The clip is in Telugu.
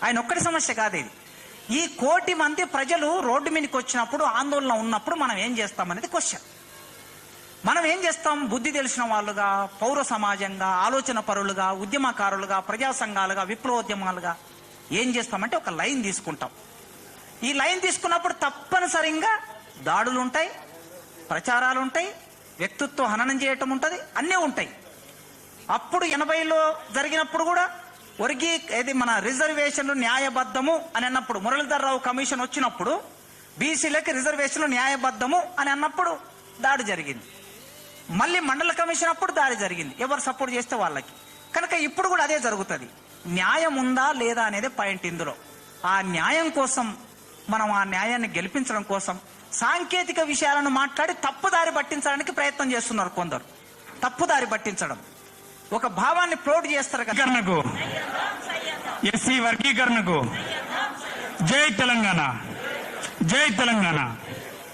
ఆయన ఒక్కడి సమస్య కాదు ఇది. ఈ 1 కోటి మంది ప్రజలు రోడ్డు మీదకి వచ్చినప్పుడు, ఆందోళన ఉన్నప్పుడు మనం ఏం చేస్తామనేది క్వశ్చన్. మనం ఏం చేస్తాం? బుద్ధి తెలిసిన వాళ్ళుగా, పౌర సమాజంగా, ఆలోచన పరులుగా, ఉద్యమకారులుగా, ప్రజా సంఘాలుగా, విప్లవోద్యమాలుగా ఏం చేస్తామంటే ఒక లైన్ తీసుకుంటాం. ఈ లైన్ తీసుకున్నప్పుడు తప్పనిసరిగా దాడులు ఉంటాయి, ప్రచారాలు ఉంటాయి, వ్యక్తిత్వ హననం చేయటం ఉంటుంది, అన్నీ ఉంటాయి. అప్పుడు 80లో జరిగినప్పుడు కూడా మన రిజర్వేషన్లు న్యాయబద్ధము అని అన్నప్పుడు, మురళీధర్ రావు కమిషన్ వచ్చినప్పుడు బీసీలకి రిజర్వేషన్లు న్యాయబద్ధము అని అన్నప్పుడు దాడి జరిగింది. మళ్ళీ మండల కమిషన్ అప్పుడు దాడి జరిగింది, ఎవరు సపోర్ట్ చేస్తే వాళ్ళకి. కనుక ఇప్పుడు కూడా అదే జరుగుతుంది. న్యాయం ఉందా లేదా అనేది పాయింట్ ఇందులో. ఆ న్యాయం కోసం మనం ఆ న్యాయాన్ని గెలిపించడం కోసం సాంకేతిక విషయాలను మాట్లాడి తప్పుదారి పట్టించడానికి ప్రయత్నం చేస్తున్నారు కొందరు. తప్పుదారి పట్టించడం, ఒక భావాన్ని ప్రోడ్ చేస్తారు కదా. ఎస్సీ వర్గీకరణకు జై తెలంగాణ, జై తెలంగాణ.